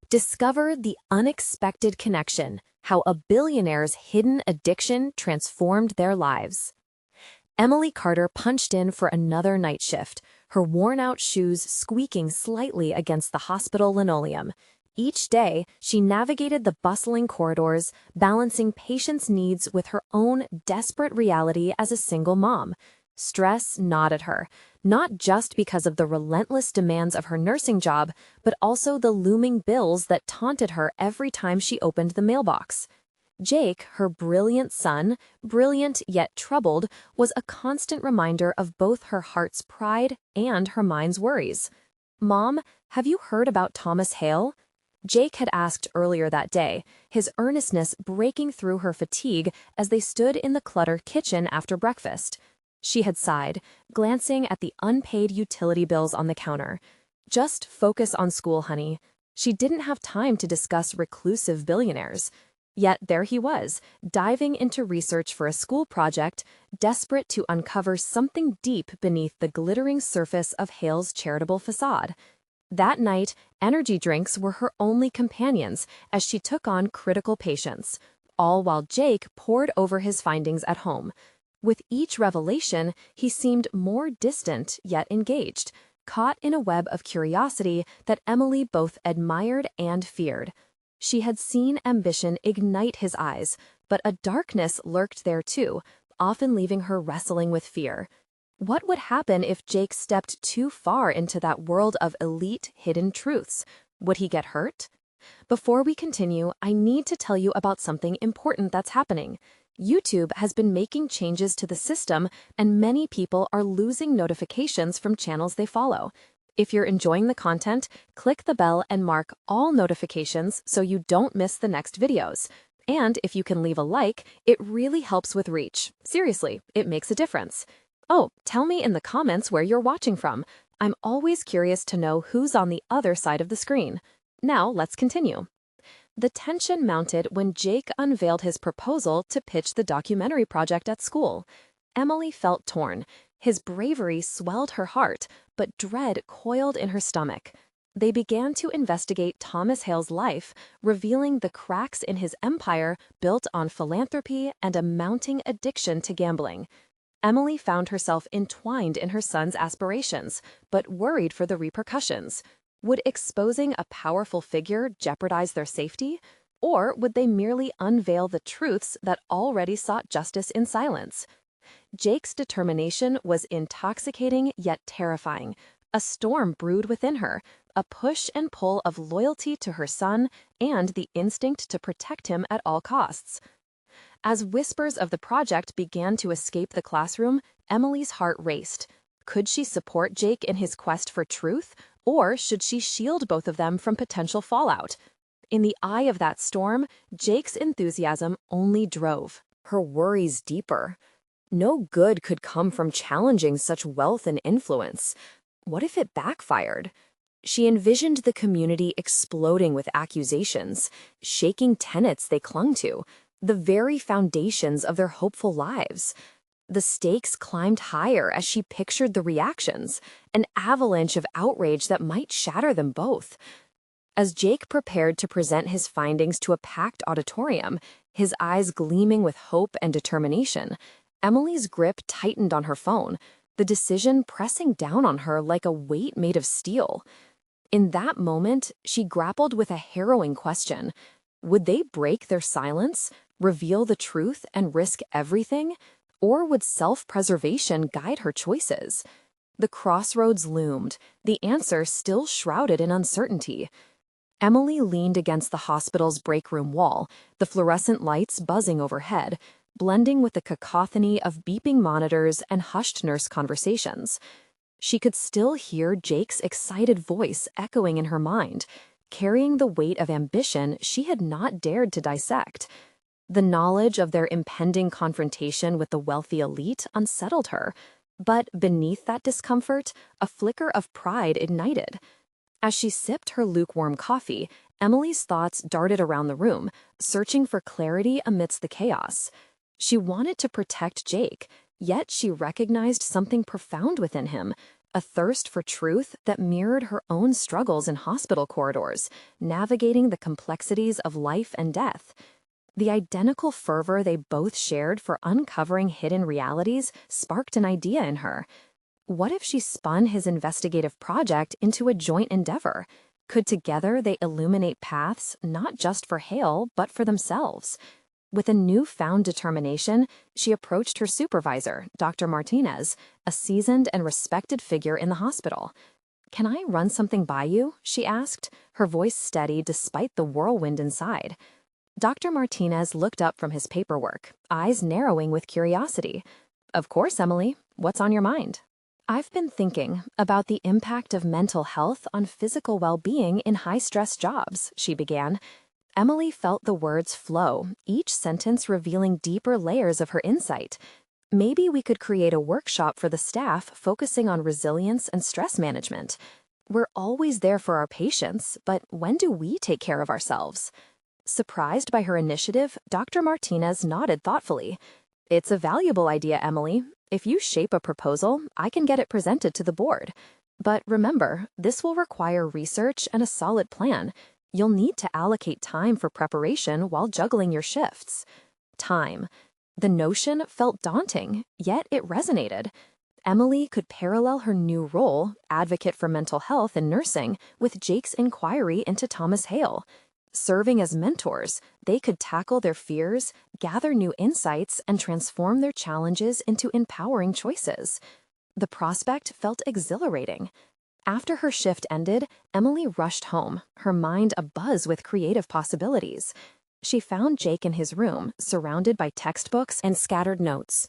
Discover the unexpected connection, how a billionaire's hidden addiction transformed their lives. Emily Carter punched in for another night shift, her worn-out shoes squeaking slightly against the hospital linoleum. Each day, she navigated the bustling corridors, balancing patients' needs with her own desperate reality as a single mom. Stress gnawed at her, not just because of the relentless demands of her nursing job, but also the looming bills that taunted her every time she opened the mailbox. Jake, her brilliant son, brilliant yet troubled, was a constant reminder of both her heart's pride and her mind's worries. "Mom, have you heard about Thomas Hale?" Jake had asked earlier that day, his earnestness breaking through her fatigue as they stood in the cluttered kitchen after breakfast. She had sighed, glancing at the unpaid utility bills on the counter. Just focus on school, honey. She didn't have time to discuss reclusive billionaires. Yet there he was, diving into research for a school project, desperate to uncover something deep beneath the glittering surface of Hale's charitable facade. That night, energy drinks were her only companions as she took on critical patients, all while Jake pored over his findings at home. With each revelation, he seemed more distant yet engaged, caught in a web of curiosity that Emily both admired and feared. She had seen ambition ignite his eyes, but a darkness lurked there too, often leaving her wrestling with fear. What would happen if Jake stepped too far into that world of elite hidden truths? Would he get hurt? Before we continue, I need to tell you about something important that's happening. YouTube has been making changes to the system, and many people are losing notifications from channels they follow. If you're enjoying the content, click the bell and mark all notifications so you don't miss the next videos. And if you can leave a like, it really helps with reach. Seriously, it makes a difference. Oh, tell me in the comments where you're watching from. I'm always curious to know who's on the other side of the screen. Now, let's continue. The tension mounted when Jake unveiled his proposal to pitch the documentary project at school. Emily felt torn. His bravery swelled her heart, but dread coiled in her stomach. They began to investigate Thomas Hale's life, revealing the cracks in his empire built on philanthropy and a mounting addiction to gambling. Emily found herself entwined in her son's aspirations, but worried for the repercussions. Would exposing a powerful figure jeopardize their safety? Or would they merely unveil the truths that already sought justice in silence? Jake's determination was intoxicating yet terrifying. A storm brewed within her, a push and pull of loyalty to her son and the instinct to protect him at all costs. As whispers of the project began to escape the classroom, Emily's heart raced. Could she support Jake in his quest for truth? Or should she shield both of them from potential fallout? In the eye of that storm, Jake's enthusiasm only drove her worries deeper. No good could come from challenging such wealth and influence. What if it backfired? She envisioned the community exploding with accusations, shaking tenets they clung to, the very foundations of their hopeful lives. The stakes climbed higher as she pictured the reactions, an avalanche of outrage that might shatter them both. As Jake prepared to present his findings to a packed auditorium, his eyes gleaming with hope and determination, Emily's grip tightened on her phone, the decision pressing down on her like a weight made of steel. In that moment, she grappled with a harrowing question. Would they break their silence, reveal the truth, and risk everything? Or would self-preservation guide her choices? The crossroads loomed, the answer still shrouded in uncertainty. Emily leaned against the hospital's break room wall, the fluorescent lights buzzing overhead, blending with the cacophony of beeping monitors and hushed nurse conversations. She could still hear Jake's excited voice echoing in her mind, carrying the weight of ambition she had not dared to dissect. The knowledge of their impending confrontation with the wealthy elite unsettled her, but beneath that discomfort, a flicker of pride ignited. As she sipped her lukewarm coffee, Emily's thoughts darted around the room, searching for clarity amidst the chaos. She wanted to protect Jake, yet she recognized something profound within him, a thirst for truth that mirrored her own struggles in hospital corridors, navigating the complexities of life and death. The identical fervor they both shared for uncovering hidden realities sparked an idea in her. What if she spun his investigative project into a joint endeavor? Could together they illuminate paths not just for Hale, but for themselves? With a newfound determination, she approached her supervisor, Dr. Martinez, a seasoned and respected figure in the hospital. "Can I run something by you?" she asked, her voice steady despite the whirlwind inside. Dr. Martinez looked up from his paperwork, eyes narrowing with curiosity. "Of course, Emily. What's on your mind?" "I've been thinking about the impact of mental health on physical well-being in high-stress jobs," she began. Emily felt the words flow, each sentence revealing deeper layers of her insight. "Maybe we could create a workshop for the staff focusing on resilience and stress management. We're always there for our patients, but when do we take care of ourselves?" Surprised by her initiative, Dr. Martinez nodded thoughtfully. "It's a valuable idea, Emily. If you shape a proposal, I can get it presented to the board. But remember, this will require research and a solid plan. You'll need to allocate time for preparation while juggling your shifts." Time. The notion felt daunting, yet it resonated. Emily could parallel her new role, advocate for mental health and nursing, with Jake's inquiry into Thomas Hale. Serving as mentors, they could tackle their fears, gather new insights, and transform their challenges into empowering choices. The prospect felt exhilarating. After her shift ended, Emily rushed home, her mind abuzz with creative possibilities. She found Jake in his room, surrounded by textbooks and scattered notes.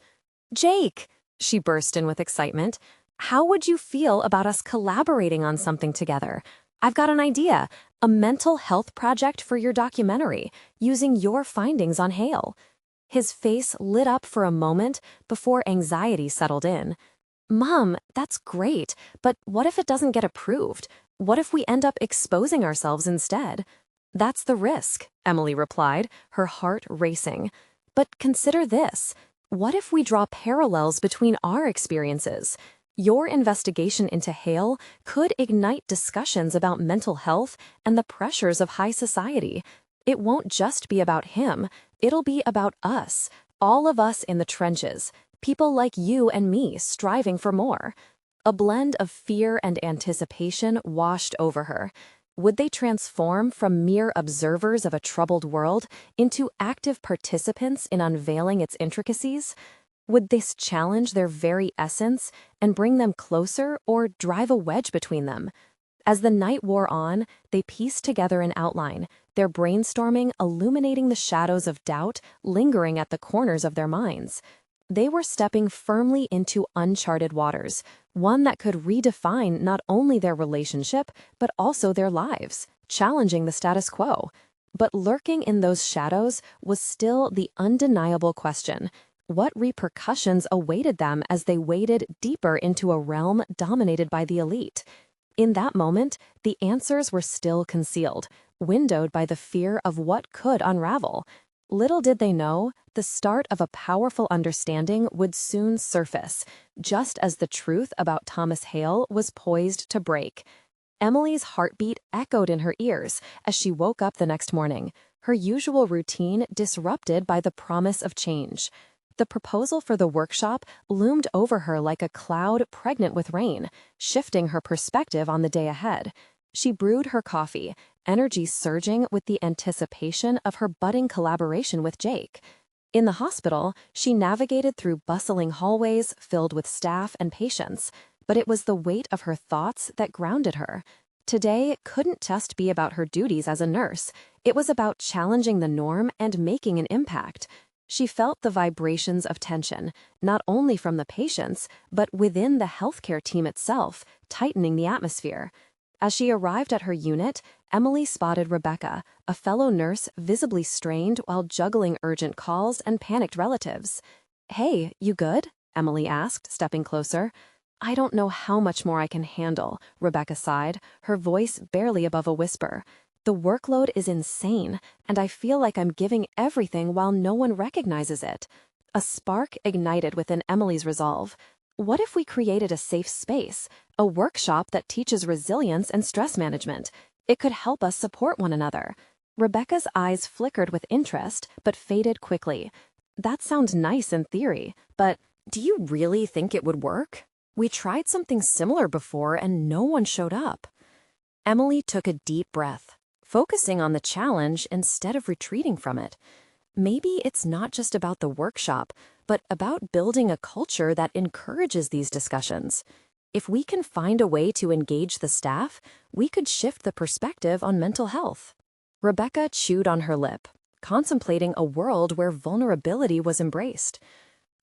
"Jake!" she burst in with excitement. "How would you feel about us collaborating on something together? I've got an idea, a mental health project for your documentary, using your findings on Hale." His face lit up for a moment before anxiety settled in. "Mom, that's great, but what if it doesn't get approved? What if we end up exposing ourselves instead?" "That's the risk," Emily replied, her heart racing. "But consider this. What if we draw parallels between our experiences? Your investigation into Hale could ignite discussions about mental health and the pressures of high society. It won't just be about him, it'll be about us, all of us in the trenches. People like you and me striving for more." A blend of fear and anticipation washed over her. Would they transform from mere observers of a troubled world into active participants in unveiling its intricacies? Would this challenge their very essence and bring them closer or drive a wedge between them? As the night wore on, they pieced together an outline, their brainstorming illuminating the shadows of doubt lingering at the corners of their minds. They were stepping firmly into uncharted waters, one that could redefine not only their relationship, but also their lives, challenging the status quo. But lurking in those shadows was still the undeniable question: what repercussions awaited them as they waded deeper into a realm dominated by the elite? In that moment, the answers were still concealed, windowed by the fear of what could unravel. Little did they know, the start of a powerful understanding would soon surface, just as the truth about Thomas Hale was poised to break. Emily's heartbeat echoed in her ears as she woke up the next morning, her usual routine disrupted by the promise of change. The proposal for the workshop loomed over her like a cloud pregnant with rain, shifting her perspective on the day ahead. She brewed her coffee, energy surging with the anticipation of her budding collaboration with Jake. In the hospital, she navigated through bustling hallways filled with staff and patients, but it was the weight of her thoughts that grounded her. Today couldn't just be about her duties as a nurse. It was about challenging the norm and making an impact. She felt the vibrations of tension, not only from the patients, but within the healthcare team itself, tightening the atmosphere. As she arrived at her unit, Emily spotted Rebecca, a fellow nurse visibly strained while juggling urgent calls and panicked relatives. "Hey, you good?" Emily asked, stepping closer. "I don't know how much more I can handle," Rebecca sighed, her voice barely above a whisper. "The workload is insane, and I feel like I'm giving everything while no one recognizes it." A spark ignited within Emily's resolve. What if we created a safe space, a workshop that teaches resilience and stress management? It could help us support one another. Rebecca's eyes flickered with interest, but faded quickly. That sounds nice in theory, but do you really think it would work? We tried something similar before and no one showed up. Emily took a deep breath, focusing on the challenge instead of retreating from it. Maybe it's not just about the workshop, but about building a culture that encourages these discussions. If we can find a way to engage the staff, we could shift the perspective on mental health. Rebecca chewed on her lip, contemplating a world where vulnerability was embraced.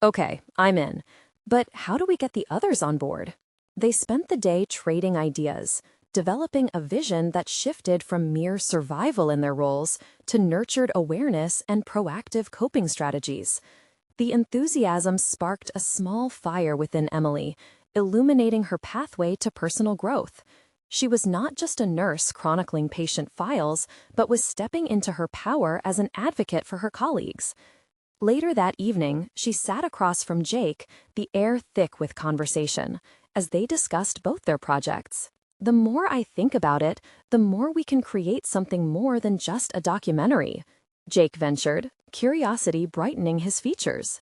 Okay, I'm in. But how do we get the others on board? They spent the day trading ideas, developing a vision that shifted from mere survival in their roles to nurtured awareness and proactive coping strategies. The enthusiasm sparked a small fire within Emily, illuminating her pathway to personal growth. She was not just a nurse chronicling patient files, but was stepping into her power as an advocate for her colleagues. Later that evening, she sat across from Jake, the air thick with conversation, as they discussed both their projects. The more I think about it, the more we can create something more than just a documentary, Jake ventured, curiosity brightening his features.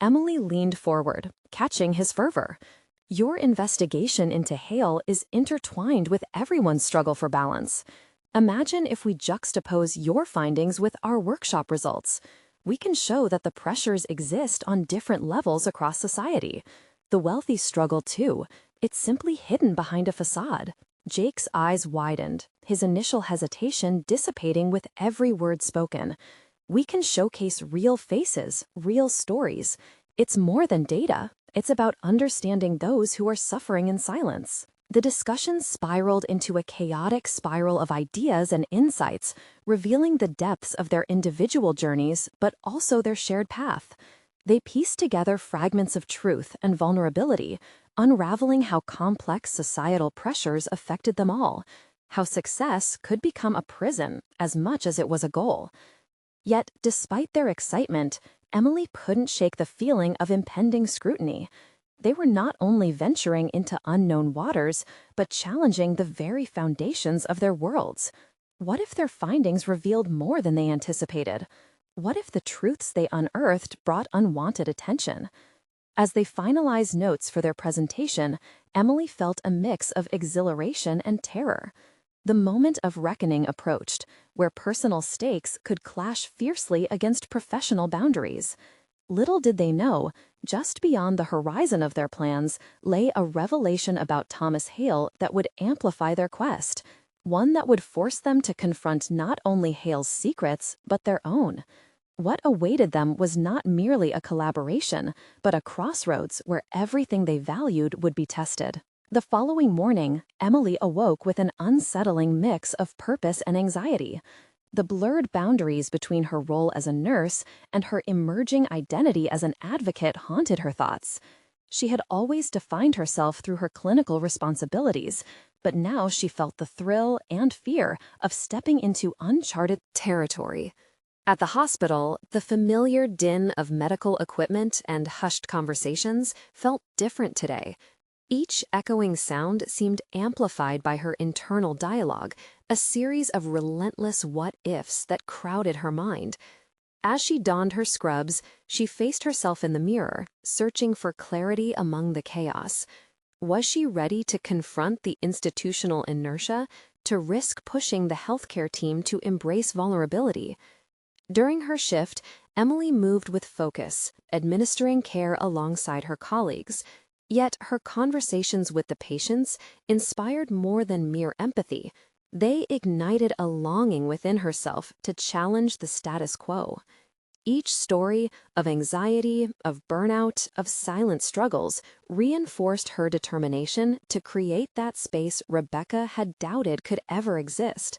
Emily leaned forward, catching his fervor. Your investigation into Hale is intertwined with everyone's struggle for balance. Imagine if we juxtapose your findings with our workshop results. We can show that the pressures exist on different levels across society. The wealthy struggle too. It's simply hidden behind a facade. Jake's eyes widened, his initial hesitation dissipating with every word spoken. We can showcase real faces, real stories. It's more than data. It's about understanding those who are suffering in silence. The discussion spiraled into a chaotic spiral of ideas and insights, revealing the depths of their individual journeys, but also their shared path. They pieced together fragments of truth and vulnerability, unraveling how complex societal pressures affected them all, how success could become a prison as much as it was a goal. Yet, despite their excitement, Emily couldn't shake the feeling of impending scrutiny. They were not only venturing into unknown waters, but challenging the very foundations of their worlds. What if their findings revealed more than they anticipated? What if the truths they unearthed brought unwanted attention? As they finalized notes for their presentation, Emily felt a mix of exhilaration and terror. The moment of reckoning approached, where personal stakes could clash fiercely against professional boundaries. Little did they know, just beyond the horizon of their plans lay a revelation about Thomas Hale that would amplify their quest, one that would force them to confront not only Hale's secrets, but their own. What awaited them was not merely a collaboration, but a crossroads where everything they valued would be tested. The following morning, Emily awoke with an unsettling mix of purpose and anxiety. The blurred boundaries between her role as a nurse and her emerging identity as an advocate haunted her thoughts. She had always defined herself through her clinical responsibilities, but now she felt the thrill and fear of stepping into uncharted territory. At the hospital, the familiar din of medical equipment and hushed conversations felt different today. Each echoing sound seemed amplified by her internal dialogue, a series of relentless what-ifs that crowded her mind. As she donned her scrubs, she faced herself in the mirror, searching for clarity among the chaos. Was she ready to confront the institutional inertia, to risk pushing the healthcare team to embrace vulnerability? During her shift, Emily moved with focus, administering care alongside her colleagues. Yet her conversations with the patients inspired more than mere empathy. They ignited a longing within herself to challenge the status quo. Each story of anxiety, of burnout, of silent struggles reinforced her determination to create that space Rebecca had doubted could ever exist.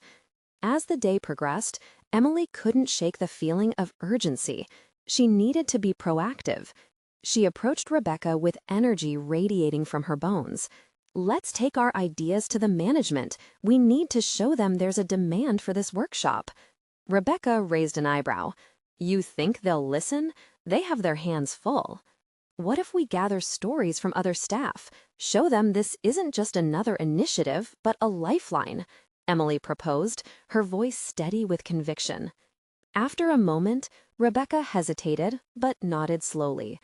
As the day progressed, Emily couldn't shake the feeling of urgency. She needed to be proactive. She approached Rebecca with energy radiating from her bones. Let's take our ideas to the management. We need to show them there's a demand for this workshop. Rebecca raised an eyebrow. You think they'll listen? They have their hands full. What if we gather stories from other staff? Show them this isn't just another initiative, but a lifeline, Emily proposed, her voice steady with conviction. After a moment, Rebecca hesitated, but nodded slowly.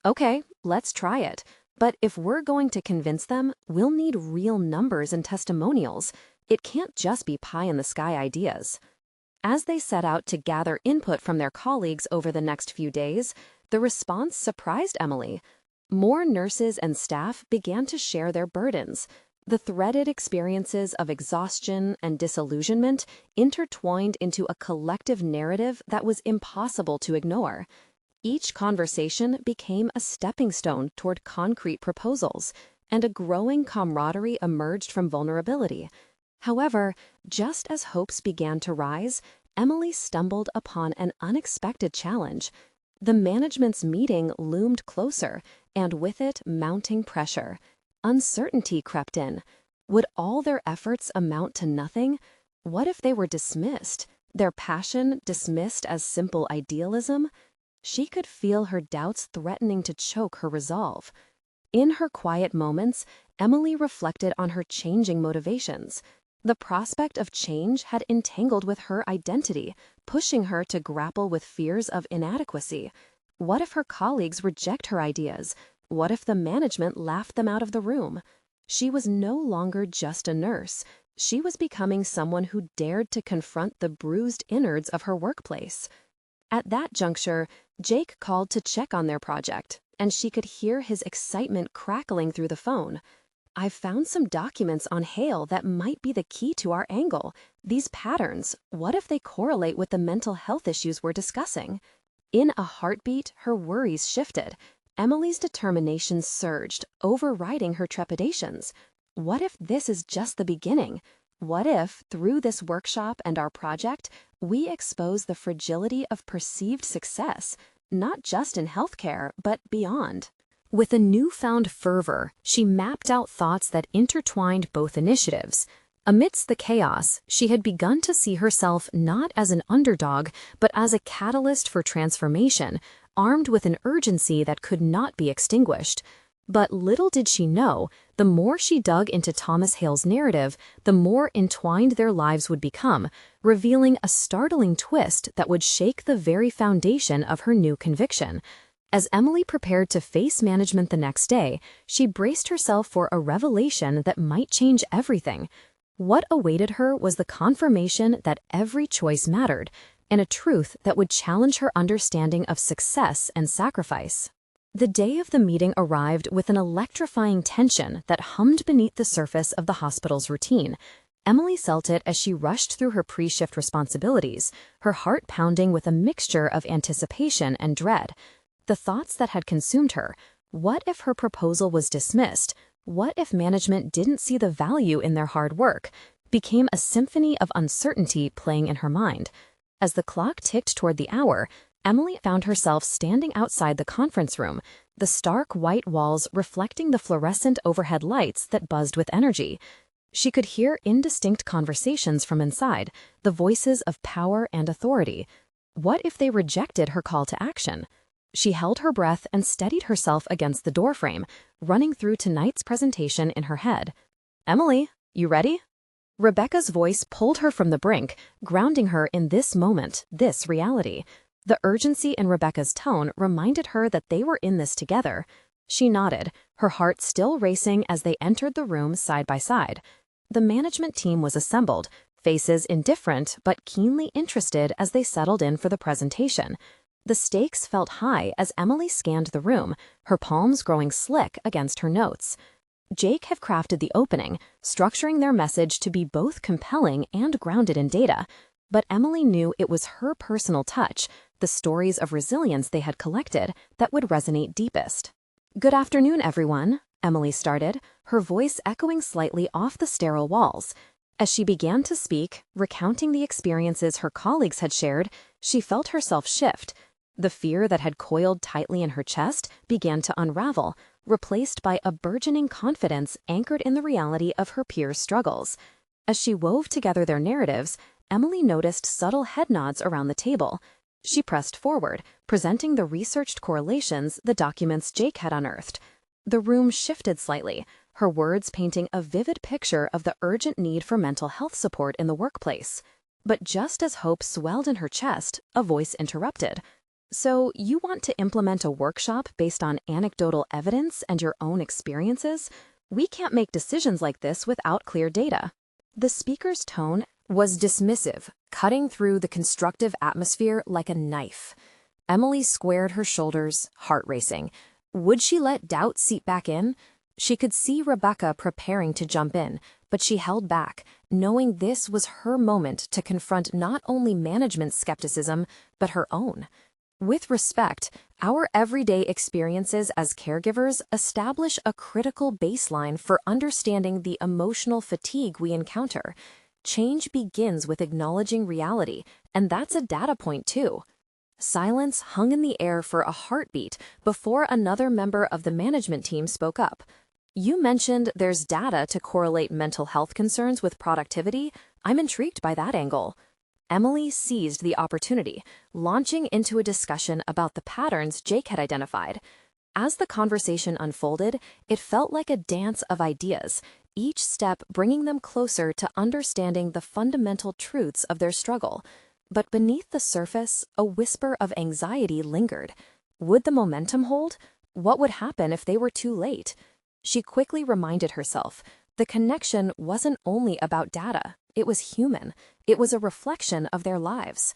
Okay, let's try it. But if we're going to convince them, we'll need real numbers and testimonials. It can't just be pie-in-the-sky ideas. As they set out to gather input from their colleagues over the next few days, the response surprised Emily. More nurses and staff began to share their burdens. The threaded experiences of exhaustion and disillusionment intertwined into a collective narrative that was impossible to ignore. Each conversation became a stepping stone toward concrete proposals, and a growing camaraderie emerged from vulnerability. However, just as hopes began to rise, Emily stumbled upon an unexpected challenge. The management's meeting loomed closer, and with it mounting pressure. Uncertainty crept in. Would all their efforts amount to nothing? What if they were dismissed, their passion dismissed as simple idealism? She could feel her doubts threatening to choke her resolve. In her quiet moments, Emily reflected on her changing motivations. The prospect of change had entangled with her identity, pushing her to grapple with fears of inadequacy. What if her colleagues reject her ideas? What if the management laughed them out of the room? She was no longer just a nurse. She was becoming someone who dared to confront the bruised innards of her workplace. At that juncture, Jake called to check on their project, and she could hear his excitement crackling through the phone. "I've found some documents on Hale that might be the key to our angle. These patterns, what if they correlate with the mental health issues we're discussing?" In a heartbeat, her worries shifted. Emily's determination surged, overriding her trepidations. What if this is just the beginning? What if, through this workshop and our project, we expose the fragility of perceived success, not just in healthcare, but beyond? With a newfound fervor, she mapped out thoughts that intertwined both initiatives. Amidst the chaos, she had begun to see herself not as an underdog, but as a catalyst for transformation, armed with an urgency that could not be extinguished. But little did she know, the more she dug into Thomas Hale's narrative, the more entwined their lives would become, revealing a startling twist that would shake the very foundation of her new conviction. As Emily prepared to face management the next day, she braced herself for a revelation that might change everything. What awaited her was the confirmation that every choice mattered, and a truth that would challenge her understanding of success and sacrifice. The day of the meeting arrived with an electrifying tension that hummed beneath the surface of the hospital's routine. Emily felt it as she rushed through her pre-shift responsibilities, her heart pounding with a mixture of anticipation and dread. The thoughts that had consumed her: what if her proposal was dismissed? What if management didn't see the value in their hard work? Became a symphony of uncertainty playing in her mind. As the clock ticked toward the hour, Emily found herself standing outside the conference room, the stark white walls reflecting the fluorescent overhead lights that buzzed with energy. She could hear indistinct conversations from inside, the voices of power and authority. What if they rejected her call to action? She held her breath and steadied herself against the doorframe, running through tonight's presentation in her head. "Emily, you ready?" Rebecca's voice pulled her from the brink, grounding her in this moment, this reality. The urgency in Rebecca's tone reminded her that they were in this together. She nodded, her heart still racing as they entered the room side by side. The management team was assembled, faces indifferent but keenly interested as they settled in for the presentation. The stakes felt high as Emily scanned the room, her palms growing slick against her notes. Jake had crafted the opening, structuring their message to be both compelling and grounded in data. But Emily knew it was her personal touch, the stories of resilience they had collected, that would resonate deepest. "Good afternoon, everyone," Emily started, her voice echoing slightly off the sterile walls. As she began to speak, recounting the experiences her colleagues had shared, she felt herself shift. The fear that had coiled tightly in her chest began to unravel, replaced by a burgeoning confidence anchored in the reality of her peers' struggles. As she wove together their narratives, Emily noticed subtle head nods around the table. She pressed forward, presenting the researched correlations the documents Jake had unearthed. The room shifted slightly, her words painting a vivid picture of the urgent need for mental health support in the workplace. But just as hope swelled in her chest, a voice interrupted. "So, you want to implement a workshop based on anecdotal evidence and your own experiences? We can't make decisions like this without clear data." The speaker's tone was dismissive, cutting through the constructive atmosphere like a knife. Emily squared her shoulders, heart racing. Would she let doubt seep back in? She could see Rebecca preparing to jump in, but she held back, knowing this was her moment to confront not only management's skepticism, but her own. With respect, our everyday experiences as caregivers establish a critical baseline for understanding the emotional fatigue we encounter. Change begins with acknowledging reality, and that's a data point too. Silence hung in the air for a heartbeat before another member of the management team spoke up. "You mentioned there's data to correlate mental health concerns with productivity. I'm intrigued by that angle." Emily seized the opportunity, launching into a discussion about the patterns Jake had identified. As the conversation unfolded, it felt like a dance of ideas, each step bringing them closer to understanding the fundamental truths of their struggle. But beneath the surface, a whisper of anxiety lingered. Would the momentum hold? What would happen if they were too late? She quickly reminded herself, the connection wasn't only about data, it was human. It was a reflection of their lives.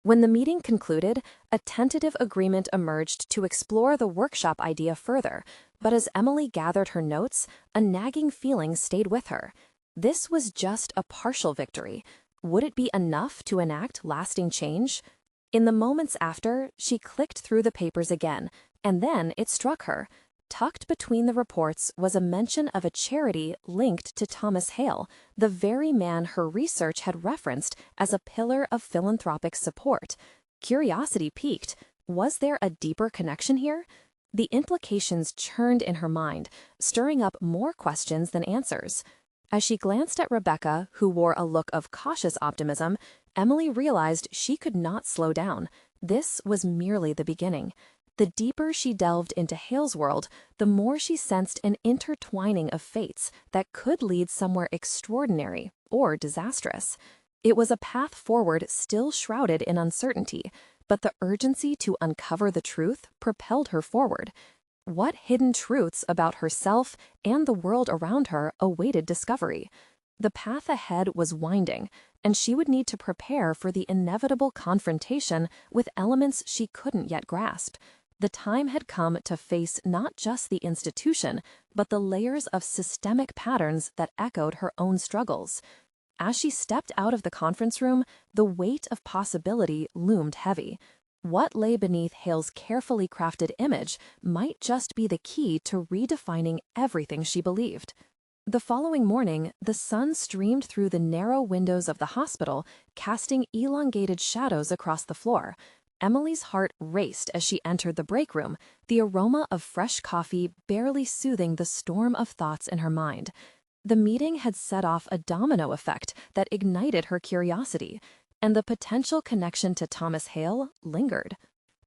When the meeting concluded, a tentative agreement emerged to explore the workshop idea further, but as Emily gathered her notes, a nagging feeling stayed with her. This was just a partial victory. Would it be enough to enact lasting change? In the moments after, she clicked through the papers again, and then it struck her. Tucked between the reports was a mention of a charity linked to Thomas Hale, the very man her research had referenced as a pillar of philanthropic support. Curiosity piqued. Was there a deeper connection here? The implications churned in her mind, stirring up more questions than answers. As she glanced at Rebecca, who wore a look of cautious optimism, Emily realized she could not slow down. This was merely the beginning. The deeper she delved into Hale's world, the more she sensed an intertwining of fates that could lead somewhere extraordinary or disastrous. It was a path forward still shrouded in uncertainty, but the urgency to uncover the truth propelled her forward. What hidden truths about herself and the world around her awaited discovery? The path ahead was winding, and she would need to prepare for the inevitable confrontation with elements she couldn't yet grasp. The time had come to face not just the institution, but the layers of systemic patterns that echoed her own struggles. As she stepped out of the conference room, the weight of possibility loomed heavy. What lay beneath Hale's carefully crafted image might just be the key to redefining everything she believed. The following morning, the sun streamed through the narrow windows of the hospital, casting elongated shadows across the floor. Emily's heart raced as she entered the break room, the aroma of fresh coffee barely soothing the storm of thoughts in her mind. The meeting had set off a domino effect that ignited her curiosity, and the potential connection to Thomas Hale lingered.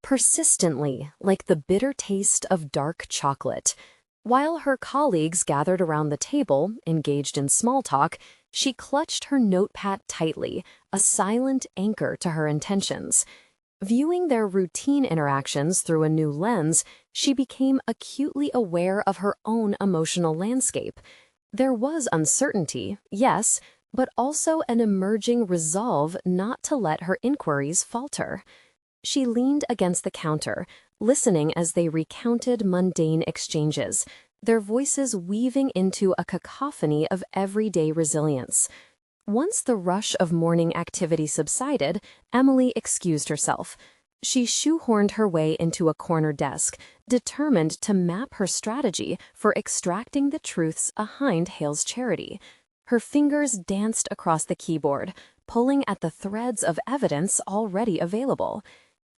Persistently, like the bitter taste of dark chocolate. While her colleagues gathered around the table, engaged in small talk, she clutched her notepad tightly, a silent anchor to her intentions. Viewing their routine interactions through a new lens, she became acutely aware of her own emotional landscape. There was uncertainty, yes, but also an emerging resolve not to let her inquiries falter. She leaned against the counter, listening as they recounted mundane exchanges, their voices weaving into a cacophony of everyday resilience. Once the rush of morning activity subsided, Emily excused herself. She shoehorned her way into a corner desk, determined to map her strategy for extracting the truths behind Hale's charity. Her fingers danced across the keyboard, pulling at the threads of evidence already available.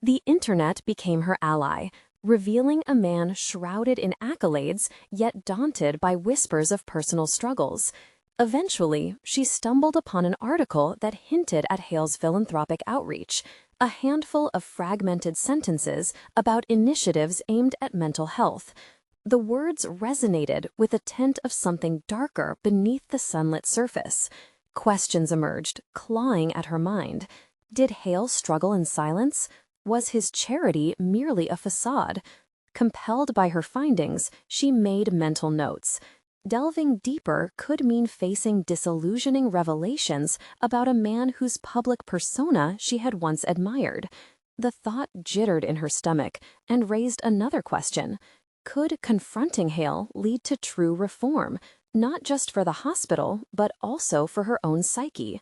The internet became her ally, revealing a man shrouded in accolades yet daunted by whispers of personal struggles. Eventually, she stumbled upon an article that hinted at Hale's philanthropic outreach, a handful of fragmented sentences about initiatives aimed at mental health. The words resonated with a tint of something darker beneath the sunlit surface. Questions emerged, clawing at her mind. Did Hale struggle in silence? Was his charity merely a facade? Compelled by her findings, she made mental notes. Delving deeper could mean facing disillusioning revelations about a man whose public persona she had once admired. The thought jittered in her stomach and raised another question. Could confronting Hale lead to true reform, not just for the hospital, but also for her own psyche?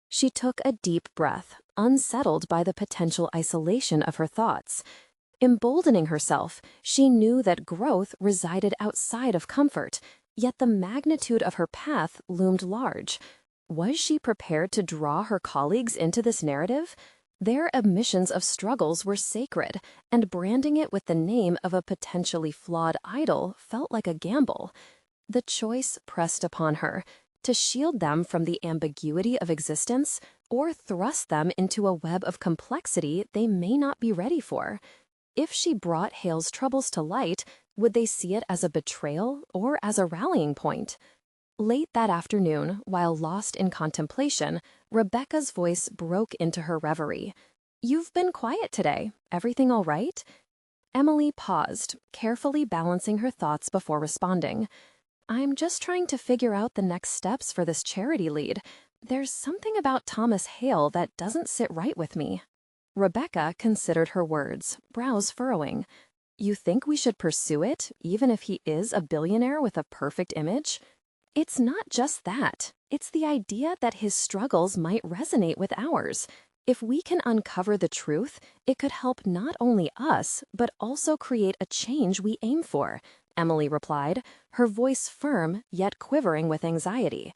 She took a deep breath, unsettled by the potential isolation of her thoughts. Emboldening herself, she knew that growth resided outside of comfort, yet the magnitude of her path loomed large. Was she prepared to draw her colleagues into this narrative? Their admissions of struggles were sacred, and branding it with the name of a potentially flawed idol felt like a gamble. The choice pressed upon her: to shield them from the ambiguity of existence, or thrust them into a web of complexity they may not be ready for. If she brought Hale's troubles to light, would they see it as a betrayal or as a rallying point? Late that afternoon, while lost in contemplation, Rebecca's voice broke into her reverie. "You've been quiet today. Everything all right?" Emily paused, carefully balancing her thoughts before responding. "I'm just trying to figure out the next steps for this charity lead. There's something about Thomas Hale that doesn't sit right with me." Rebecca considered her words, brows furrowing. "You think we should pursue it, even if he is a billionaire with a perfect image?" "It's not just that. It's the idea that his struggles might resonate with ours. If we can uncover the truth, it could help not only us, but also create a change we aim for," Emily replied, her voice firm yet quivering with anxiety.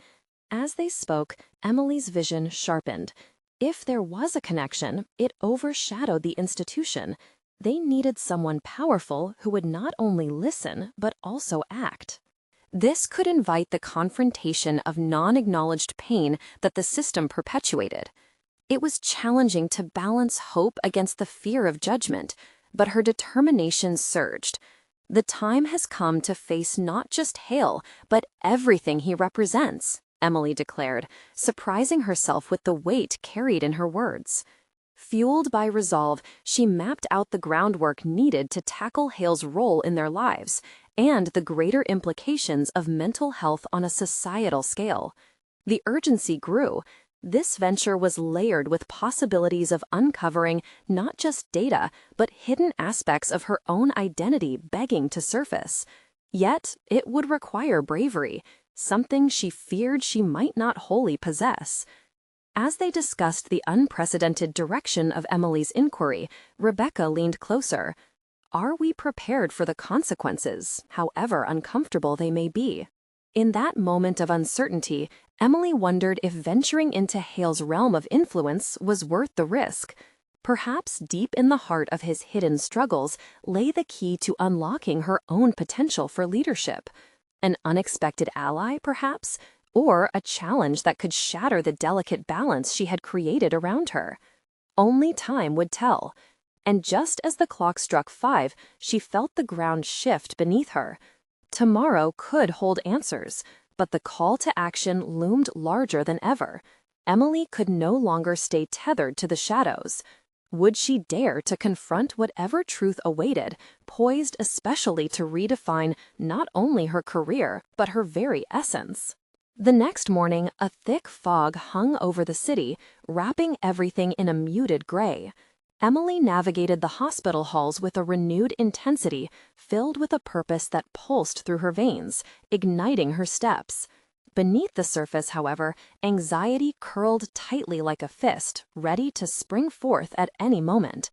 As they spoke, Emily's vision sharpened. If there was a connection, it overshadowed the institution. They needed someone powerful who would not only listen, but also act. This could invite the confrontation of non-acknowledged pain that the system perpetuated. It was challenging to balance hope against the fear of judgment, but her determination surged. "The time has come to face not just Hale, but everything he represents," Emily declared, surprising herself with the weight carried in her words. Fueled by resolve, she mapped out the groundwork needed to tackle Hale's role in their lives and the greater implications of mental health on a societal scale. The urgency grew. This venture was layered with possibilities of uncovering not just data, but hidden aspects of her own identity begging to surface. Yet, it would require bravery, something she feared she might not wholly possess. As they discussed the unprecedented direction of Emily's inquiry, Rebecca leaned closer. Are we prepared for the consequences, however uncomfortable they may be? In that moment of uncertainty, Emily wondered if venturing into Hale's realm of influence was worth the risk. Perhaps deep in the heart of his hidden struggles lay the key to unlocking her own potential for leadership. An unexpected ally, perhaps, or a challenge that could shatter the delicate balance she had created around her. Only time would tell. And just as the clock struck 5, she felt the ground shift beneath her. Tomorrow could hold answers, but the call to action loomed larger than ever. Emily could no longer stay tethered to the shadows. Would she dare to confront whatever truth awaited, poised especially to redefine not only her career, but her very essence? The next morning, a thick fog hung over the city, wrapping everything in a muted gray. Emily navigated the hospital halls with a renewed intensity, filled with a purpose that pulsed through her veins, igniting her steps. Beneath the surface, however, anxiety curled tightly like a fist, ready to spring forth at any moment.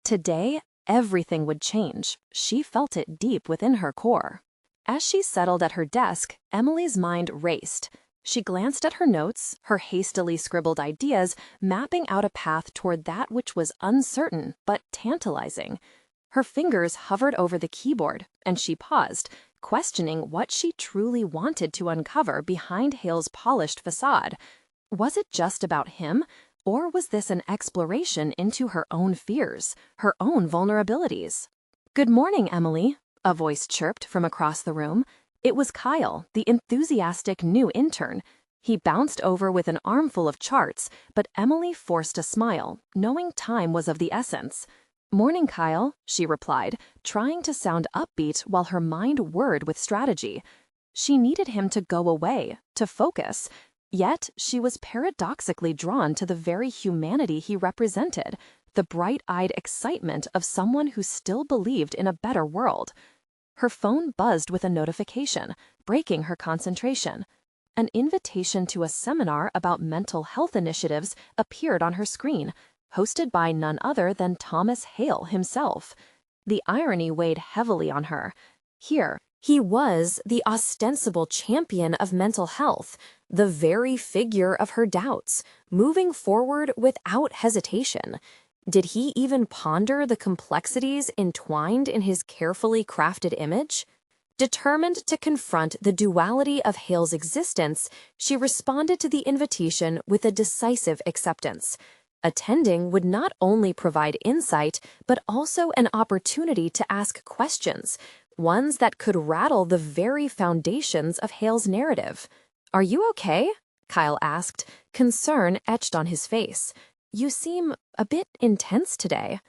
Today, everything would change. She felt it deep within her core. As she settled at her desk, Emily's mind raced. She glanced at her notes, her hastily scribbled ideas mapping out a path toward that which was uncertain but tantalizing. Her fingers hovered over the keyboard, and she paused, questioning what she truly wanted to uncover behind Hale's polished facade. Was it just about him, or was this an exploration into her own fears, her own vulnerabilities? "Good morning, Emily," a voice chirped from across the room. It was Kyle, the enthusiastic new intern. He bounced over with an armful of charts, but Emily forced a smile, knowing time was of the essence. "Morning, Kyle," she replied, trying to sound upbeat while her mind whirred with strategy. She needed him to go away, to focus. Yet she was paradoxically drawn to the very humanity he represented, the bright-eyed excitement of someone who still believed in a better world. Her phone buzzed with a notification, breaking her concentration. An invitation to a seminar about mental health initiatives appeared on her screen, hosted by none other than Thomas Hale himself. The irony weighed heavily on her. Here, he was the ostensible champion of mental health, the very figure of her doubts, moving forward without hesitation. Did he even ponder the complexities entwined in his carefully crafted image? Determined to confront the duality of Hale's existence, she responded to the invitation with a decisive acceptance. Attending would not only provide insight, but also an opportunity to ask questions, ones that could rattle the very foundations of Hale's narrative. "Are you okay?" Kyle asked, concern etched on his face. "You seem a bit intense today."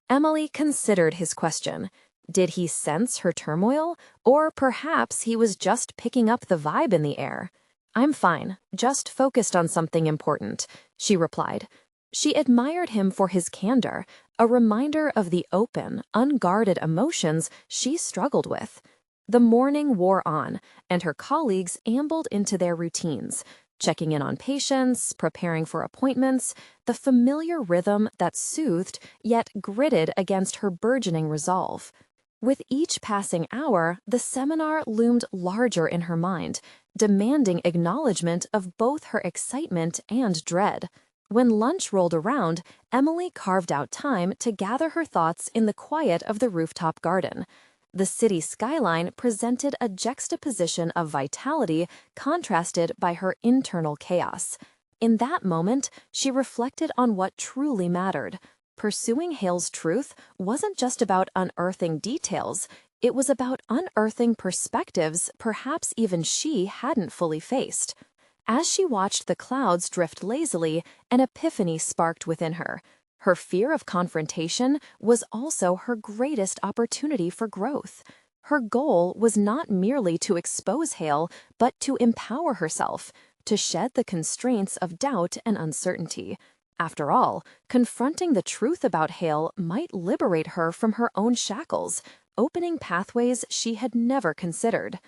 Emily considered his question. Did he sense her turmoil, or perhaps he was just picking up the vibe in the air? "I'm fine, just focused on something important," she replied. She admired him for his candor, a reminder of the open, unguarded emotions she struggled with. The morning wore on, and her colleagues ambled into their routines, checking in on patients, preparing for appointments, the familiar rhythm that soothed yet gritted against her burgeoning resolve. With each passing hour, the seminar loomed larger in her mind, demanding acknowledgement of both her excitement and dread. When lunch rolled around, Emily carved out time to gather her thoughts in the quiet of the rooftop garden. The city skyline presented a juxtaposition of vitality contrasted by her internal chaos. In that moment, she reflected on what truly mattered. Pursuing Hale's truth wasn't just about unearthing details, it was about unearthing perspectives perhaps even she hadn't fully faced. As she watched the clouds drift lazily, an epiphany sparked within her. Her fear of confrontation was also her greatest opportunity for growth. Her goal was not merely to expose Hale, but to empower herself, to shed the constraints of doubt and uncertainty. After all, confronting the truth about Hale might liberate her from her own shackles, opening pathways she had never considered.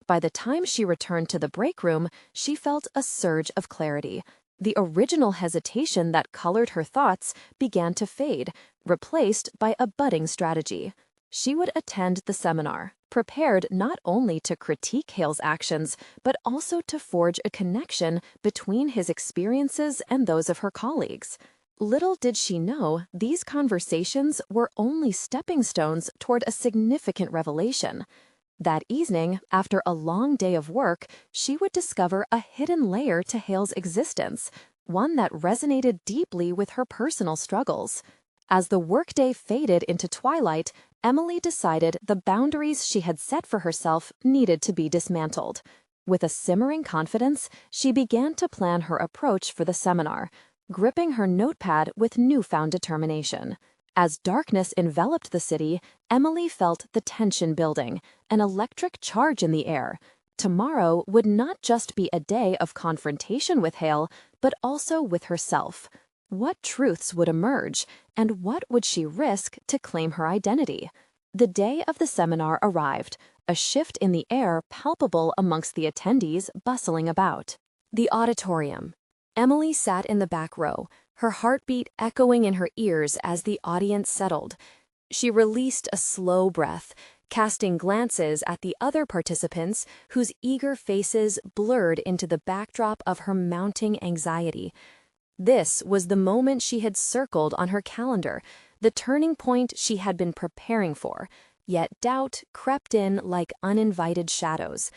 By the time she returned to the break room, she felt a surge of clarity. The original hesitation that colored her thoughts began to fade, replaced by a budding strategy. She would attend the seminar, prepared not only to critique Hale's actions, but also to forge a connection between his experiences and those of her colleagues. Little did she know these conversations were only stepping stones toward a significant revelation. That evening, after a long day of work, she would discover a hidden layer to Hale's existence, one that resonated deeply with her personal struggles. As the workday faded into twilight, Emily decided the boundaries she had set for herself needed to be dismantled. With a simmering confidence, she began to plan her approach for the seminar, gripping her notepad with newfound determination. As darkness enveloped the city, Emily felt the tension building, an electric charge in the air. Tomorrow would not just be a day of confrontation with Hale, but also with herself. What truths would emerge, and what would she risk to claim her identity? The day of the seminar arrived, a shift in the air palpable amongst the attendees bustling about. The auditorium. Emily sat in the back row, her heartbeat echoing in her ears as the audience settled. She released a slow breath, casting glances at the other participants whose eager faces blurred into the backdrop of her mounting anxiety. This was the moment she had circled on her calendar, the turning point she had been preparing for, yet doubt crept in like uninvited shadows.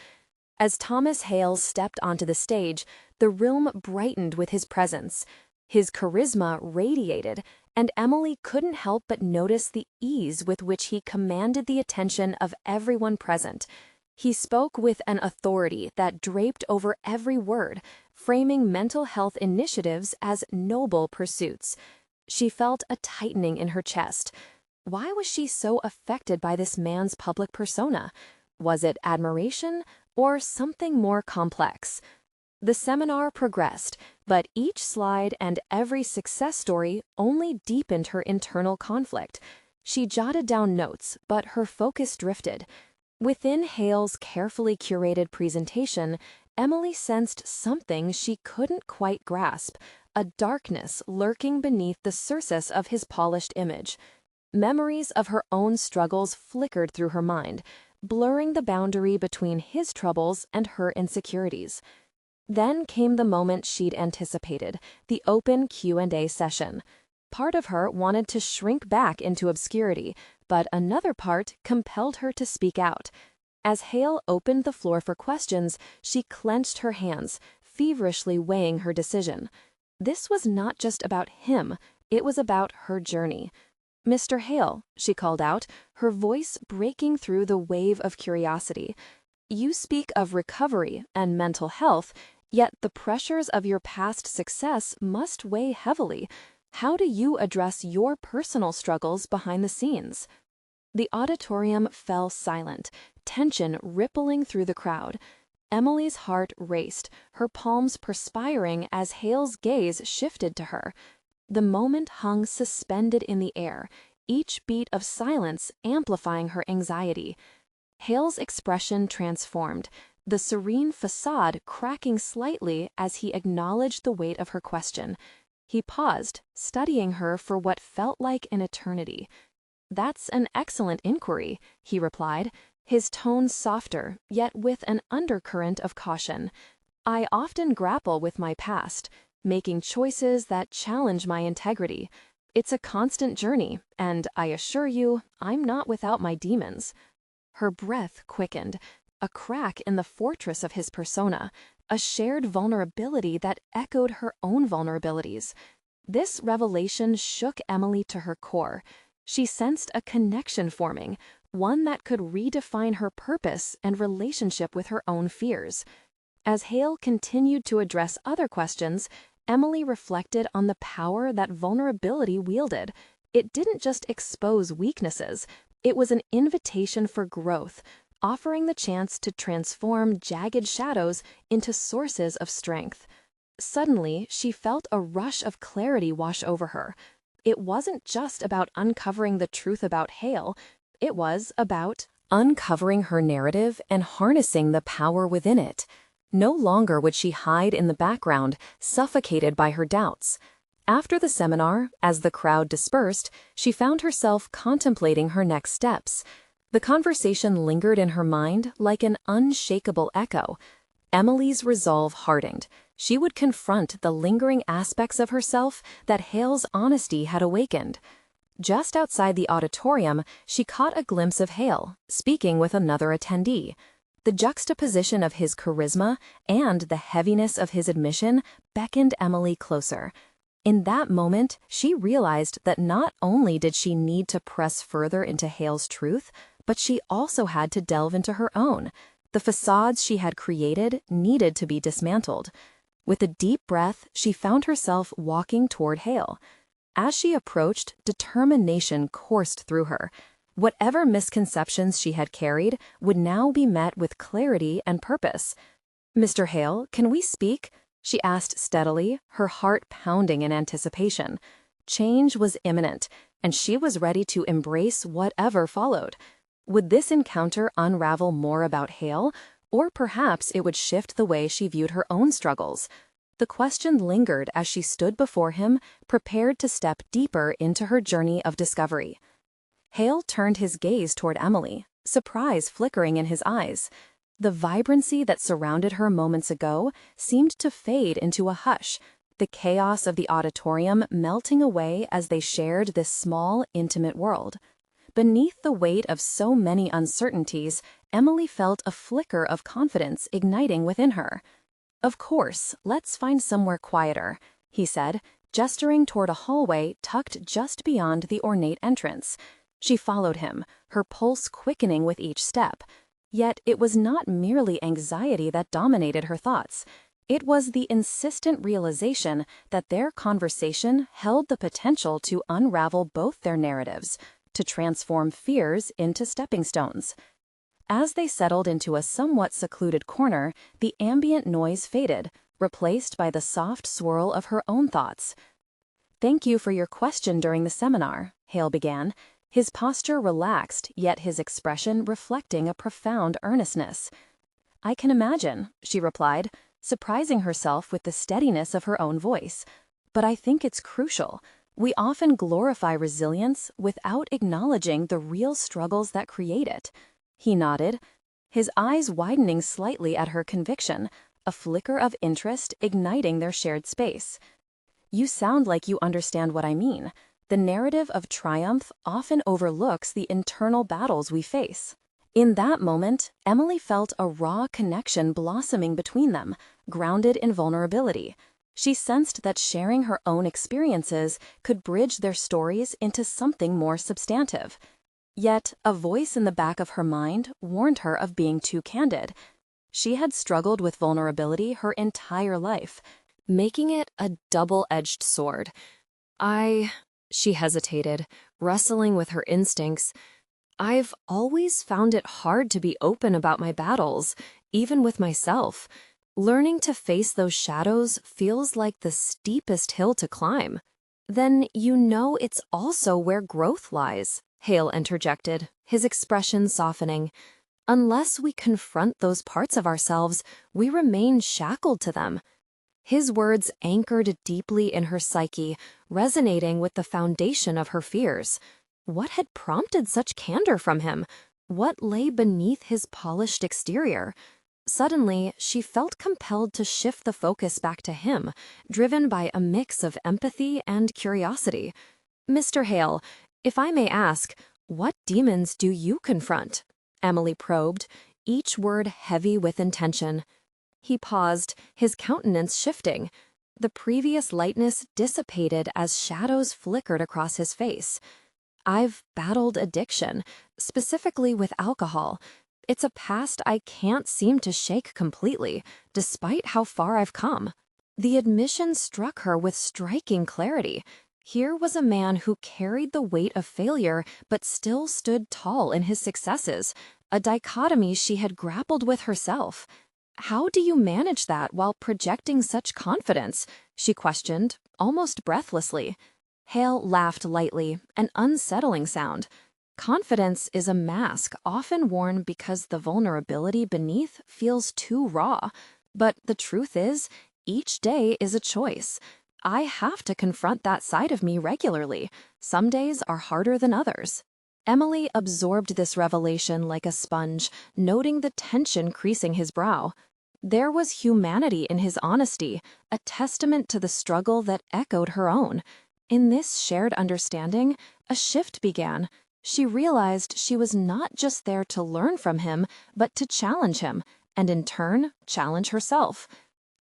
As Thomas Hale stepped onto the stage, the room brightened with his presence. His charisma radiated, and Emily couldn't help but notice the ease with which he commanded the attention of everyone present. He spoke with an authority that draped over every word, framing mental health initiatives as noble pursuits. She felt a tightening in her chest. Why was she so affected by this man's public persona? Was it admiration or something more complex? The seminar progressed, but each slide and every success story only deepened her internal conflict. She jotted down notes, but her focus drifted. Within Hale's carefully curated presentation, Emily sensed something she couldn't quite grasp, a darkness lurking beneath the surface of his polished image. Memories of her own struggles flickered through her mind, blurring the boundary between his troubles and her insecurities. Then came the moment she'd anticipated, the open Q&A session. Part of her wanted to shrink back into obscurity, but another part compelled her to speak out. As Hale opened the floor for questions, she clenched her hands, feverishly weighing her decision. This was not just about him, it was about her journey. "Mr. Hale," she called out, her voice breaking through the wave of curiosity. "You speak of recovery and mental health, yet the pressures of your past success must weigh heavily. How do you address your personal struggles behind the scenes?" The auditorium fell silent, tension rippling through the crowd. Emily's heart raced, her palms perspiring as Hale's gaze shifted to her. The moment hung suspended in the air, each beat of silence amplifying her anxiety. Hale's expression transformed, the serene facade cracking slightly as he acknowledged the weight of her question. He paused, studying her for what felt like an eternity. "That's an excellent inquiry," he replied, his tone softer, yet with an undercurrent of caution. "I often grapple with my past, making choices that challenge my integrity. It's a constant journey, and I assure you, I'm not without my demons." Her breath quickened, a crack in the fortress of his persona, a shared vulnerability that echoed her own vulnerabilities. This revelation shook Emily to her core. She sensed a connection forming, one that could redefine her purpose and relationship with her own fears. As Hale continued to address other questions, Emily reflected on the power that vulnerability wielded. It didn't just expose weaknesses, it was an invitation for growth, offering the chance to transform jagged shadows into sources of strength. Suddenly, she felt a rush of clarity wash over her. It wasn't just about uncovering the truth about Hale, it was about uncovering her narrative and harnessing the power within it. No longer would she hide in the background, suffocated by her doubts. After the seminar, as the crowd dispersed, she found herself contemplating her next steps. The conversation lingered in her mind like an unshakable echo. Emily's resolve hardened. She would confront the lingering aspects of herself that Hale's honesty had awakened. Just outside the auditorium, she caught a glimpse of Hale, speaking with another attendee. The juxtaposition of his charisma and the heaviness of his admission beckoned Emily closer. In that moment, she realized that not only did she need to press further into Hale's truth, but she also had to delve into her own. The facades she had created needed to be dismantled. With a deep breath, she found herself walking toward Hale. As she approached, determination coursed through her. Whatever misconceptions she had carried would now be met with clarity and purpose. "Mr. Hale, can we speak?" she asked steadily, her heart pounding in anticipation. Change was imminent, and she was ready to embrace whatever followed. Would this encounter unravel more about Hale, or perhaps it would shift the way she viewed her own struggles? The question lingered as she stood before him, prepared to step deeper into her journey of discovery. Hale turned his gaze toward Emily, surprise flickering in his eyes. The vibrancy that surrounded her moments ago seemed to fade into a hush. the chaos of the auditorium melting away as they shared this small, intimate world. Beneath the weight of so many uncertainties, Emily felt a flicker of confidence igniting within her. "Of course, let's find somewhere quieter," he said, gesturing toward a hallway tucked just beyond the ornate entrance. She followed him, her pulse quickening with each step. Yet it was not merely anxiety that dominated her thoughts. It was the insistent realization that their conversation held the potential to unravel both their narratives, to transform fears into stepping stones. As they settled into a somewhat secluded corner, the ambient noise faded, replaced by the soft swirl of her own thoughts. "Thank you for your question during the seminar," Hale began, his posture relaxed, yet his expression reflecting a profound earnestness. "I can imagine," she replied, surprising herself with the steadiness of her own voice. "But I think it's crucial. We often glorify resilience without acknowledging the real struggles that create it." He nodded, his eyes widening slightly at her conviction, a flicker of interest igniting their shared space. "You sound like you understand what I mean. The narrative of triumph often overlooks the internal battles we face." In that moment, Emily felt a raw connection blossoming between them, grounded in vulnerability. She sensed that sharing her own experiences could bridge their stories into something more substantive. Yet, a voice in the back of her mind warned her of being too candid. She had struggled with vulnerability her entire life, making it a double-edged sword. She hesitated, wrestling with her instincts. "I've always found it hard to be open about my battles, even with myself. Learning to face those shadows feels like the steepest hill to climb." "Then you know it's also where growth lies," Hale interjected, his expression softening. "Unless we confront those parts of ourselves, we remain shackled to them." His words anchored deeply in her psyche, resonating with the foundation of her fears. What had prompted such candor from him? What lay beneath his polished exterior? Suddenly, she felt compelled to shift the focus back to him, driven by a mix of empathy and curiosity. "Mr. Hale, if I may ask, what demons do you confront?" Emily probed, each word heavy with intention. He paused, his countenance shifting. The previous lightness dissipated as shadows flickered across his face. "I've battled addiction, specifically with alcohol. It's a past I can't seem to shake completely, despite how far I've come." The admission struck her with striking clarity. Here was a man who carried the weight of failure but still stood tall in his successes, a dichotomy she had grappled with herself. "How do you manage that while projecting such confidence?" she questioned, almost breathlessly. Hale laughed lightly, an unsettling sound. "Confidence is a mask often worn because the vulnerability beneath feels too raw. But the truth is, each day is a choice. I have to confront that side of me regularly. Some days are harder than others." Emily absorbed this revelation like a sponge, noting the tension creasing his brow. There was humanity in his honesty, a testament to the struggle that echoed her own. In this shared understanding, a shift began. She realized she was not just there to learn from him, but to challenge him, and in turn, challenge herself.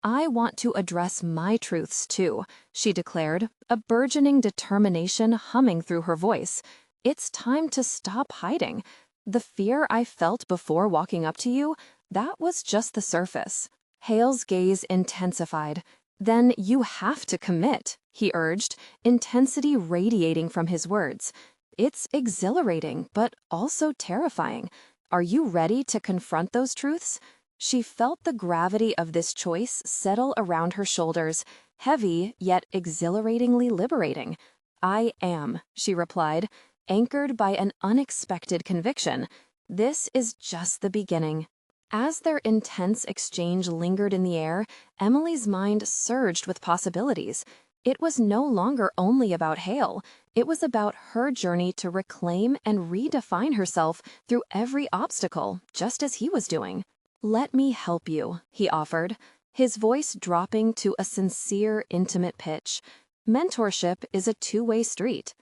"I want to address my truths too," she declared, a burgeoning determination humming through her voice. "It's time to stop hiding. The fear I felt before walking up to you, that was just the surface." Hale's gaze intensified. "Then you have to commit," he urged, intensity radiating from his words. "It's exhilarating, but also terrifying. Are you ready to confront those truths?" She felt the gravity of this choice settle around her shoulders, heavy yet exhilaratingly liberating. "I am," she replied, anchored by an unexpected conviction. This is just the beginning. As their intense exchange lingered in the air, Emily's mind surged with possibilities. It was no longer only about Hale. It was about her journey to reclaim and redefine herself through every obstacle, just as he was doing. "Let me help you," he offered. his voice dropping to a sincere, intimate pitch. Mentorship is a two-way street.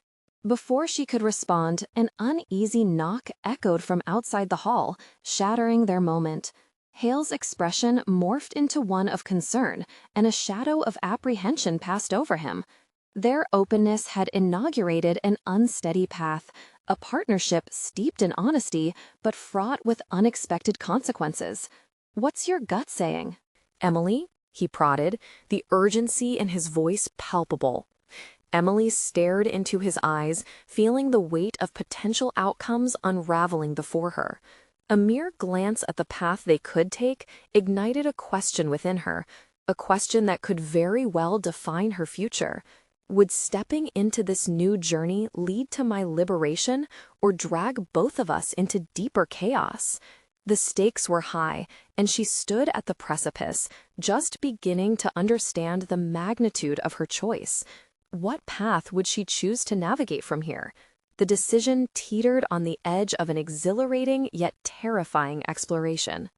Before she could respond, an uneasy knock echoed from outside the hall, shattering their moment. Hale's expression morphed into one of concern, and a shadow of apprehension passed over him. Their openness had inaugurated an unsteady path, a partnership steeped in honesty, but fraught with unexpected consequences. "What's your gut saying?" "Emily?" he prodded, the urgency in his voice palpable. Emily stared into his eyes, feeling the weight of potential outcomes unraveling before her. A mere glance at the path they could take ignited a question within her, a question that could very well define her future. Would stepping into this new journey lead to my liberation or drag both of us into deeper chaos? The stakes were high, and she stood at the precipice, just beginning to understand the magnitude of her choice. What path would she choose to navigate from here? The decision teetered on the edge of an exhilarating yet terrifying exploration.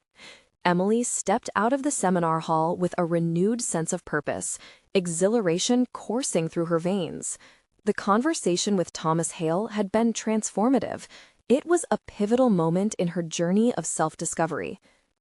Emily stepped out of the seminar hall with a renewed sense of purpose, exhilaration coursing through her veins. The conversation with Thomas Hale had been transformative. It was a pivotal moment in her journey of self-discovery.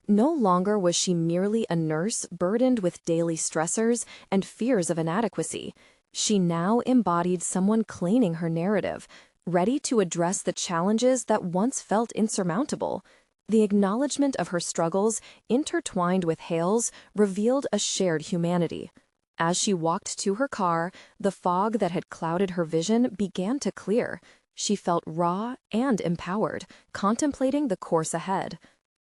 No longer was she merely a nurse burdened with daily stressors and fears of inadequacy. She now embodied someone claiming her narrative, ready to address the challenges that once felt insurmountable. The acknowledgement of her struggles, intertwined with Hale's, revealed a shared humanity. As she walked to her car, the fog that had clouded her vision began to clear. She felt raw and empowered, contemplating the course ahead.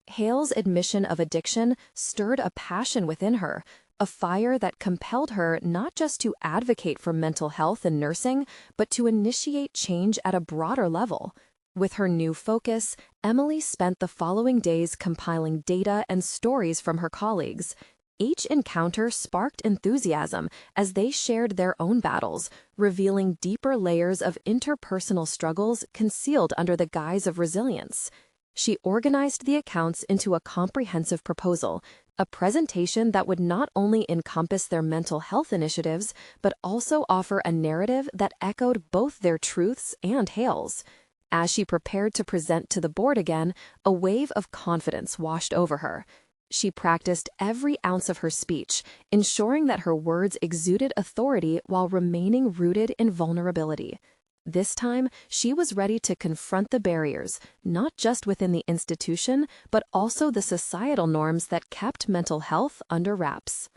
Hale's admission of addiction stirred a passion within her, a fire that compelled her not just to advocate for mental health and nursing, but to initiate change at a broader level. With her new focus, Emily spent the following days compiling data and stories from her colleagues. Each encounter sparked enthusiasm as they shared their own battles, revealing deeper layers of interpersonal struggles concealed under the guise of resilience. She organized the accounts into a comprehensive proposal, a presentation that would not only encompass their mental health initiatives, but also offer a narrative that echoed both their truths and Hale's. As she prepared to present to the board again, a wave of confidence washed over her. She practiced every ounce of her speech, ensuring that her words exuded authority while remaining rooted in vulnerability. This time, she was ready to confront the barriers, not just within the institution, but also the societal norms that kept mental health under wraps.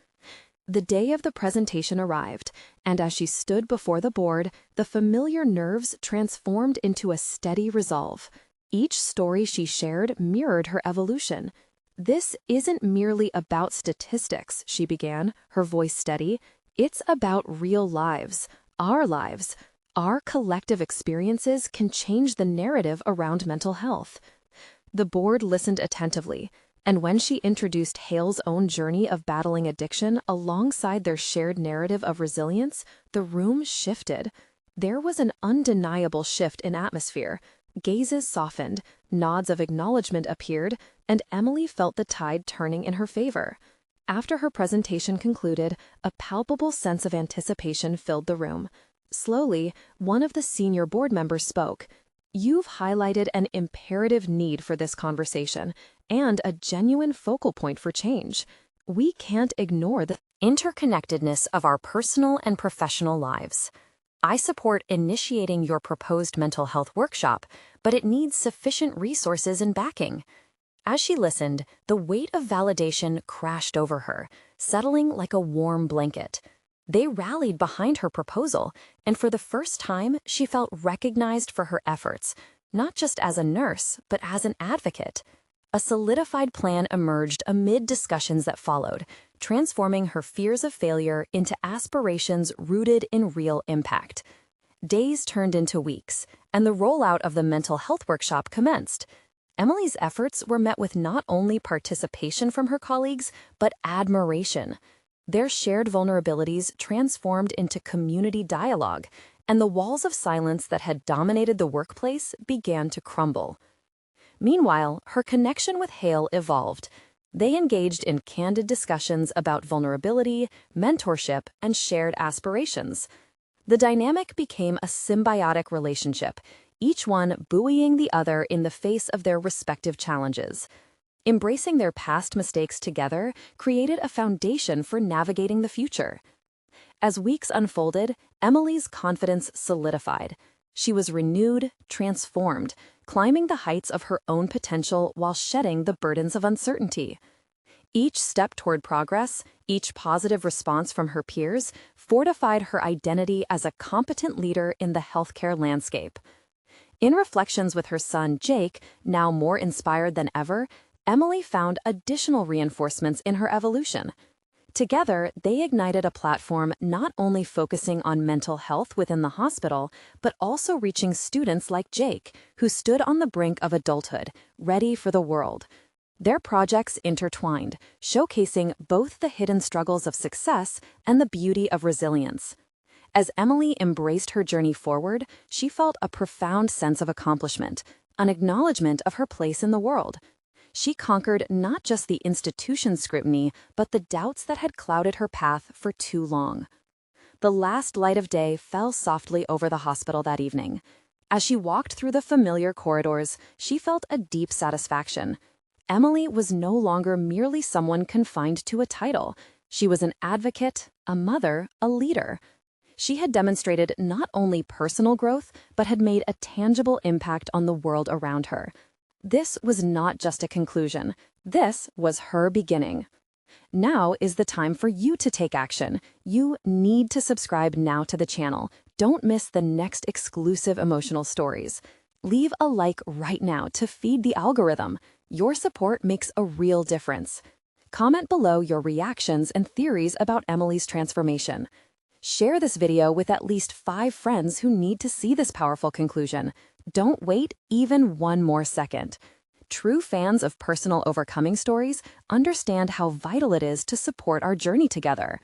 The day of the presentation arrived, and as she stood before the board, the familiar nerves transformed into a steady resolve. Each story she shared mirrored her evolution. "This isn't merely about statistics," she began, her voice steady. "It's about real lives, our lives. Our collective experiences can change the narrative around mental health." The board listened attentively, and when she introduced Hale's own journey of battling addiction alongside their shared narrative of resilience, the room shifted. There was an undeniable shift in atmosphere. Gazes softened, nods of acknowledgement appeared, and Emily felt the tide turning in her favor. After her presentation concluded, a palpable sense of anticipation filled the room. Slowly, one of the senior board members spoke. "You've highlighted an imperative need for this conversation and a genuine focal point for change. We can't ignore the interconnectedness of our personal and professional lives. I support initiating your proposed mental health workshop, but it needs sufficient resources and backing." As she listened, the weight of validation crashed over her, settling like a warm blanket. They rallied behind her proposal, and for the first time, she felt recognized for her efforts, not just as a nurse, but as an advocate. A solidified plan emerged amid discussions that followed, transforming her fears of failure into aspirations rooted in real impact. Days turned into weeks, and the rollout of the mental health workshop commenced. Emily's efforts were met with not only participation from her colleagues, but admiration. Their shared vulnerabilities transformed into community dialogue, and the walls of silence that had dominated the workplace began to crumble. Meanwhile, her connection with Hale evolved. They engaged in candid discussions about vulnerability, mentorship, and shared aspirations. The dynamic became a symbiotic relationship, each one buoying the other in the face of their respective challenges. Embracing their past mistakes together created a foundation for navigating the future. As weeks unfolded, Emily's confidence solidified. She was renewed, transformed, climbing the heights of her own potential while shedding the burdens of uncertainty. Each step toward progress, each positive response from her peers, fortified her identity as a competent leader in the healthcare landscape. In reflections with her son, Jake, now more inspired than ever, Emily found additional reinforcements in her evolution. Together, they ignited a platform not only focusing on mental health within the hospital, but also reaching students like Jake, who stood on the brink of adulthood, ready for the world. Their projects intertwined, showcasing both the hidden struggles of success and the beauty of resilience. As Emily embraced her journey forward, she felt a profound sense of accomplishment, an acknowledgement of her place in the world. She conquered not just the institution's scrutiny, but the doubts that had clouded her path for too long. The last light of day fell softly over the hospital that evening. As she walked through the familiar corridors, she felt a deep satisfaction. Emily was no longer merely someone confined to a title. She was an advocate, a mother, a leader. She had demonstrated not only personal growth, but had made a tangible impact on the world around her. This was not just a conclusion. This was her beginning. Now is the time for you to take action. You need to subscribe now to the channel. Don't miss the next exclusive emotional stories. Leave a like right now to feed the algorithm. Your support makes a real difference. Comment below your reactions and theories about Emily's transformation. Share this video with at least 5 friends who need to see this powerful conclusion. Don't wait even one more second. True fans of personal overcoming stories understand how vital it is to support our journey together.